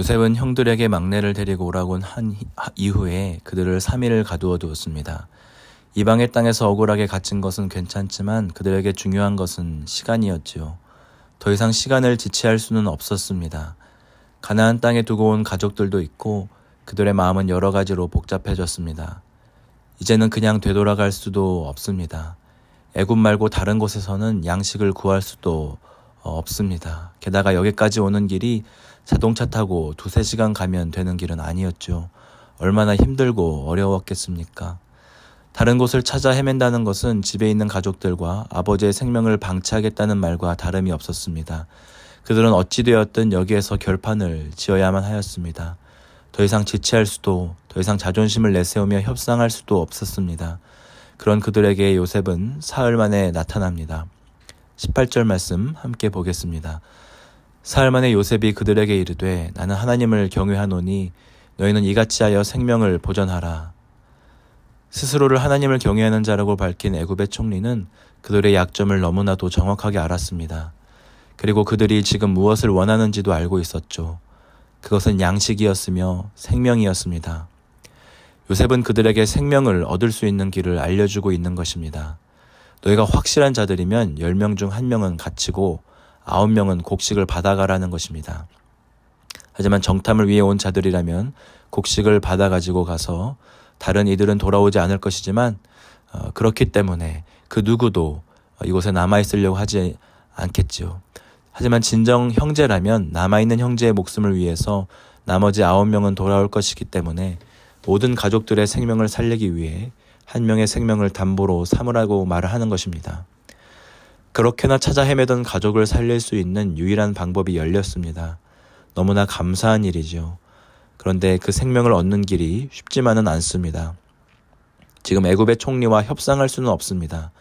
요셉은 형들에게 막내를 데리고 오라고 한 이후에 그들을 3일을 가두어 두었습니다. 이방의 땅에서 억울하게 갇힌 것은 괜찮지만 그들에게 중요한 것은 시간이었지요. 더 이상 시간을 지체할 수는 없었습니다. 가나안 땅에 두고 온 가족들도 있고 그들의 마음은 여러 가지로 복잡해졌습니다. 이제는 그냥 되돌아갈 수도 없습니다. 애굽 말고 다른 곳에서는 양식을 구할 수도 없습니다. 게다가 여기까지 오는 길이 자동차 타고 2-3시간 가면 되는 길은 아니었죠. 얼마나 힘들고 어려웠겠습니까? 다른 곳을 찾아 헤맨다는 것은 집에 있는 가족들과 아버지의 생명을 방치하겠다는 말과 다름이 없었습니다. 그들은 어찌되었든 여기에서 결판을 지어야만 하였습니다. 더 이상 지체할 수도, 더 이상 자존심을 내세우며 협상할 수도 없었습니다. 그런 그들에게 요셉은 사흘 만에 나타납니다. 18절 말씀 함께 보겠습니다. 사흘 만에 요셉이 그들에게 이르되 나는 하나님을 경외하노니 너희는 이같이 하여 생명을 보전하라. 스스로를 하나님을 경외하는 자라고 밝힌 애굽의 총리는 그들의 약점을 너무나도 정확하게 알았습니다. 그리고 그들이 지금 무엇을 원하는지도 알고 있었죠. 그것은 양식이었으며 생명이었습니다. 요셉은 그들에게 생명을 얻을 수 있는 길을 알려주고 있는 것입니다. 너희가 확실한 자들이면 10명 중 1명은 갇히고 9명은 곡식을 받아가라는 것입니다. 하지만 정탐을 위해 온 자들이라면 곡식을 받아가지고 가서 다른 이들은 돌아오지 않을 것이지만 그렇기 때문에 그 누구도 이곳에 남아있으려고 하지 않겠지요. 하지만 진정 형제라면 남아있는 형제의 목숨을 위해서 나머지 9명은 돌아올 것이기 때문에 모든 가족들의 생명을 살리기 위해 1명의 생명을 담보로 삼으라고 말을 하는 것입니다. 그렇게나 찾아 헤매던 가족을 살릴 수 있는 유일한 방법이 열렸습니다. 너무나 감사한 일이죠. 그런데 그 생명을 얻는 길이 쉽지만은 않습니다. 지금 애굽의 총리와 협상할 수는 없습니다.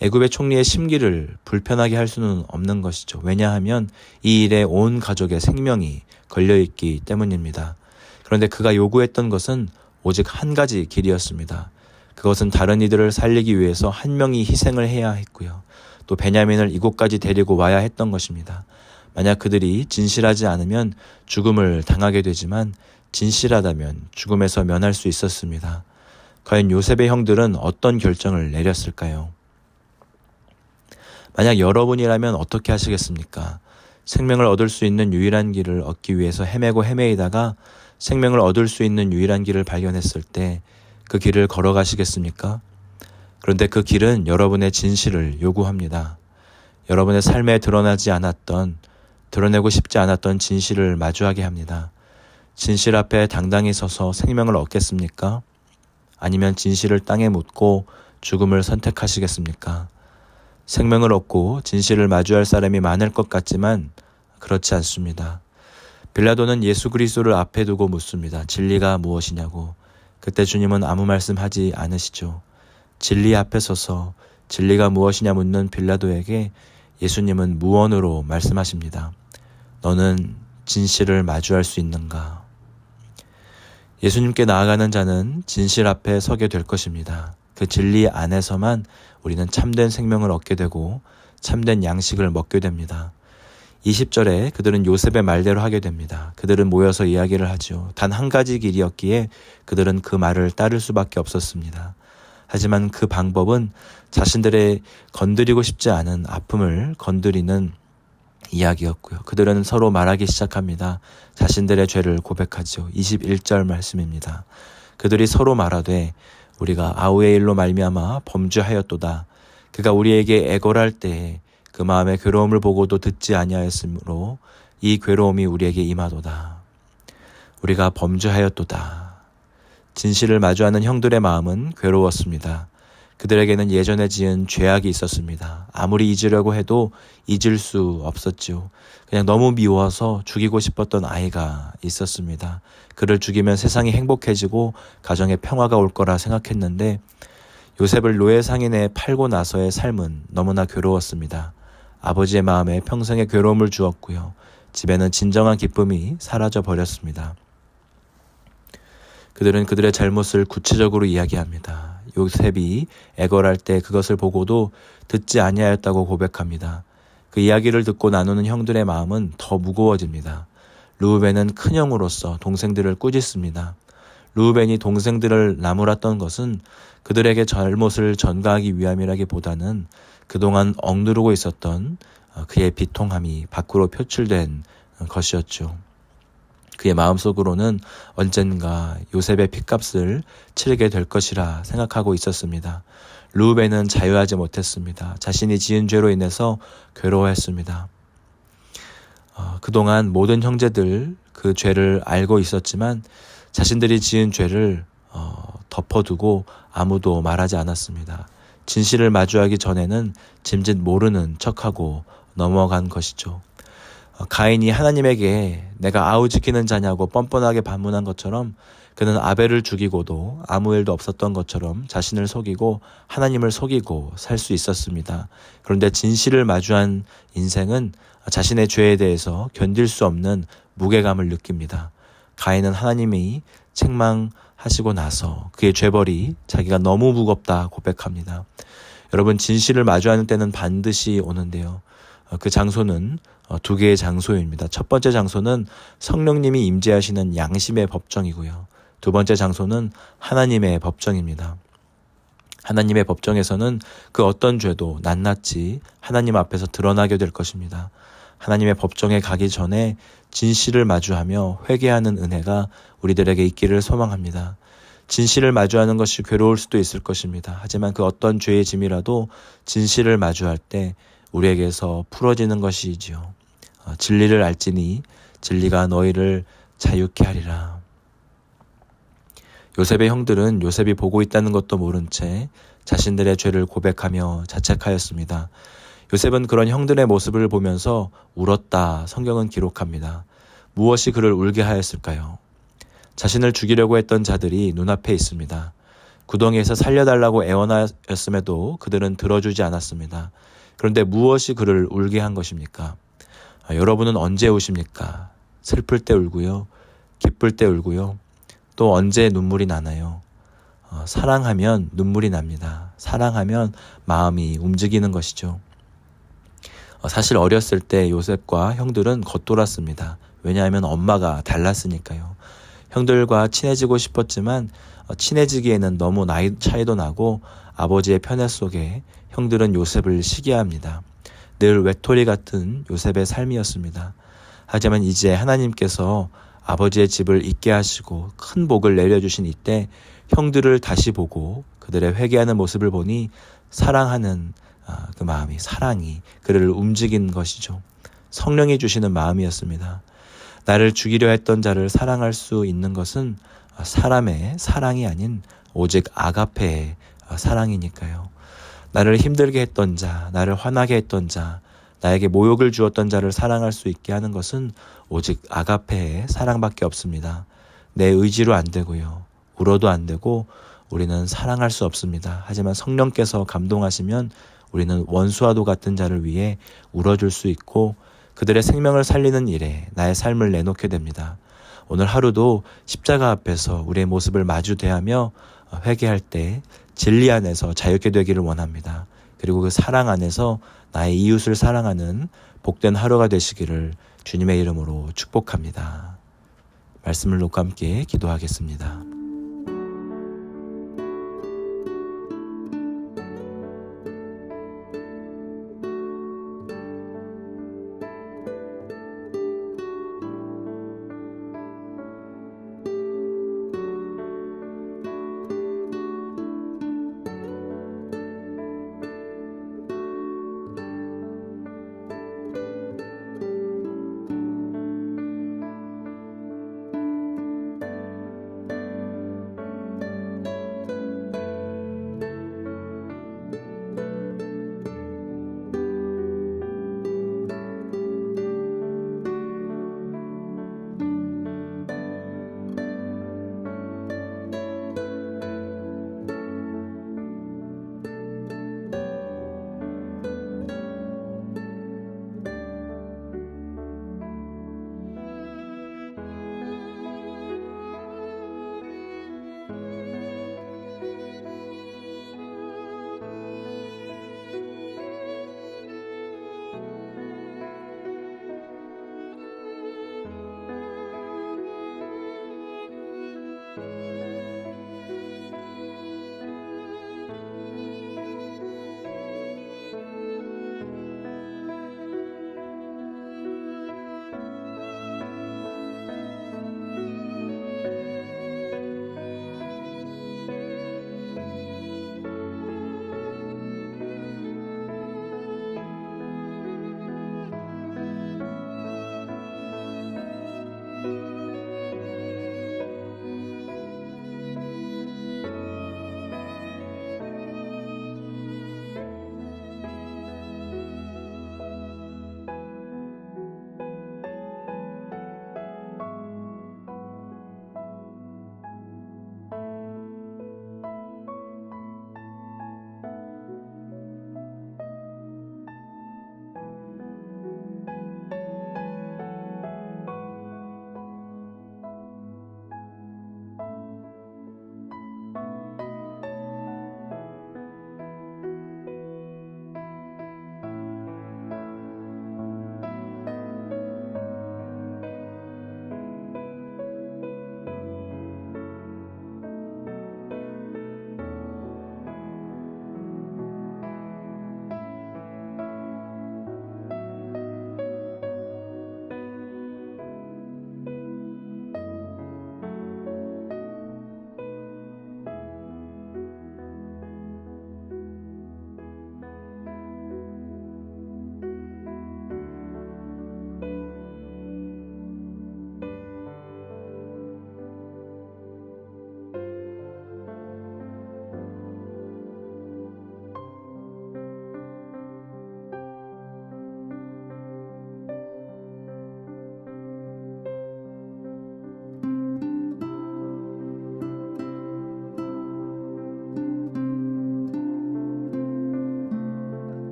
애굽의 총리의 심기를 불편하게 할 수는 없는 것이죠. 왜냐하면 이 일에 온 가족의 생명이 걸려있기 때문입니다. 그런데 그가 요구했던 것은 오직 한 가지 길이었습니다. 그것은 다른 이들을 살리기 위해서 1명이 희생을 해야 했고요. 또 베냐민을 이곳까지 데리고 와야 했던 것입니다. 만약 그들이 진실하지 않으면 죽음을 당하게 되지만 진실하다면 죽음에서 면할 수 있었습니다. 과연 요셉의 형들은 어떤 결정을 내렸을까요? 만약 여러분이라면 어떻게 하시겠습니까? 생명을 얻을 수 있는 유일한 길을 얻기 위해서 헤매고 헤매이다가 생명을 얻을 수 있는 유일한 길을 발견했을 때 그 길을 걸어가시겠습니까? 그런데 그 길은 여러분의 진실을 요구합니다. 여러분의 삶에 드러내고 싶지 않았던 진실을 마주하게 합니다. 진실 앞에 당당히 서서 생명을 얻겠습니까? 아니면 진실을 땅에 묻고 죽음을 선택하시겠습니까? 생명을 얻고 진실을 마주할 사람이 많을 것 같지만 그렇지 않습니다. 빌라도는 예수 그리스도를 앞에 두고 묻습니다. 진리가 무엇이냐고. 그때 주님은 아무 말씀하지 않으시죠. 진리 앞에 서서 진리가 무엇이냐 묻는 빌라도에게 예수님은 무언으로 말씀하십니다. 너는 진실을 마주할 수 있는가? 예수님께 나아가는 자는 진실 앞에 서게 될 것입니다. 그 진리 안에서만 우리는 참된 생명을 얻게 되고 참된 양식을 먹게 됩니다. 20절에 그들은 요셉의 말대로 하게 됩니다. 그들은 모여서 이야기를 하죠. 단 한 가지 길이었기에 그들은 그 말을 따를 수밖에 없었습니다. 하지만 그 방법은 자신들의 건드리고 싶지 않은 아픔을 건드리는 이야기였고요. 그들은 서로 말하기 시작합니다. 자신들의 죄를 고백하죠. 21절 말씀입니다. 그들이 서로 말하되 우리가 아우의 일로 말미암아 범죄하였도다. 그가 우리에게 애걸할 때에 그 마음의 괴로움을 보고도 듣지 아니하였으므로 이 괴로움이 우리에게 임하도다. 우리가 범죄하였도다. 진실을 마주하는 형들의 마음은 괴로웠습니다. 그들에게는 예전에 지은 죄악이 있었습니다. 아무리 잊으려고 해도 잊을 수 없었죠. 그냥 너무 미워서 죽이고 싶었던 아이가 있었습니다. 그를 죽이면 세상이 행복해지고 가정에 평화가 올 거라 생각했는데 요셉을 노예 상인에 팔고 나서의 삶은 너무나 괴로웠습니다. 아버지의 마음에 평생의 괴로움을 주었고요. 집에는 진정한 기쁨이 사라져 버렸습니다. 그들은 그들의 잘못을 구체적으로 이야기합니다. 요셉이 애걸할 때 그것을 보고도 듣지 아니하였다고 고백합니다. 그 이야기를 듣고 나누는 형들의 마음은 더 무거워집니다. 르우벤은 큰 형으로서 동생들을 꾸짖습니다. 르우벤이 동생들을 나무랐던 것은 그들에게 잘못을 전가하기 위함이라기보다는 그동안 억누르고 있었던 그의 비통함이 밖으로 표출된 것이었죠. 그의 마음속으로는 언젠가 요셉의 핏값을 치르게 될 것이라 생각하고 있었습니다. 르우벤은 자유하지 못했습니다. 자신이 지은 죄로 인해서 괴로워했습니다. 그동안 모든 형제들 그 죄를 알고 있었지만 자신들이 지은 죄를 덮어두고 아무도 말하지 않았습니다. 진실을 마주하기 전에는 짐짓 모르는 척하고 넘어간 것이죠. 가인이 하나님에게 내가 아우 지키는 자냐고 뻔뻔하게 반문한 것처럼 그는 아벨을 죽이고도 아무 일도 없었던 것처럼 자신을 속이고 하나님을 속이고 살 수 있었습니다. 그런데 진실을 마주한 인생은 자신의 죄에 대해서 견딜 수 없는 무게감을 느낍니다. 가인은 하나님이 책망하시고 나서 그의 죄벌이 자기가 너무 무겁다 고백합니다. 여러분, 진실을 마주하는 때는 반드시 오는데요. 그 장소는 두 개의 장소입니다. 첫 번째 장소는 성령님이 임재하시는 양심의 법정이고요. 두 번째 장소는 하나님의 법정입니다. 하나님의 법정에서는 그 어떤 죄도 낱낱이 하나님 앞에서 드러나게 될 것입니다. 하나님의 법정에 가기 전에 진실을 마주하며 회개하는 은혜가 우리들에게 있기를 소망합니다. 진실을 마주하는 것이 괴로울 수도 있을 것입니다. 하지만 그 어떤 죄의 짐이라도 진실을 마주할 때 우리에게서 풀어지는 것이지요. 진리를 알지니 진리가 너희를 자유케 하리라. 요셉의 형들은 요셉이 보고 있다는 것도 모른 채 자신들의 죄를 고백하며 자책하였습니다. 요셉은 그런 형들의 모습을 보면서 울었다 성경은 기록합니다. 무엇이 그를 울게 하였을까요? 자신을 죽이려고 했던 자들이 눈앞에 있습니다. 구덩이에서 살려달라고 애원하였음에도 그들은 들어주지 않았습니다. 그런데 무엇이 그를 울게 한 것입니까? 여러분은 언제 우십니까? 슬플 때 울고요. 기쁠 때 울고요. 또 언제 눈물이 나나요? 사랑하면 눈물이 납니다. 사랑하면 마음이 움직이는 것이죠. 사실 어렸을 때 요셉과 형들은 겉돌았습니다. 왜냐하면 엄마가 달랐으니까요. 형들과 친해지고 싶었지만 친해지기에는 너무 나이 차이도 나고 아버지의 편애 속에 형들은 요셉을 시기합니다. 늘 외톨이 같은 요셉의 삶이었습니다. 하지만 이제 하나님께서 아버지의 집을 잊게 하시고 큰 복을 내려주신 이때 형들을 다시 보고 그들의 회개하는 모습을 보니 사랑하는 그 마음이, 사랑이 그를 움직인 것이죠. 성령이 주시는 마음이었습니다. 나를 죽이려 했던 자를 사랑할 수 있는 것은 사람의 사랑이 아닌 오직 아가페의 사랑이니까요. 나를 힘들게 했던 자, 나를 화나게 했던 자, 나에게 모욕을 주었던 자를 사랑할 수 있게 하는 것은 오직 아가페의 사랑밖에 없습니다. 내 의지로 안 되고요. 울어도 안 되고 우리는 사랑할 수 없습니다. 하지만 성령께서 감동하시면 우리는 원수와도 같은 자를 위해 울어줄 수 있고 그들의 생명을 살리는 일에 나의 삶을 내놓게 됩니다. 오늘 하루도 십자가 앞에서 우리의 모습을 마주 대하며 회개할 때 진리 안에서 자유케 되기를 원합니다. 그리고 그 사랑 안에서 나의 이웃을 사랑하는 복된 하루가 되시기를 주님의 이름으로 축복합니다. 말씀을 놓고 함께 기도하겠습니다.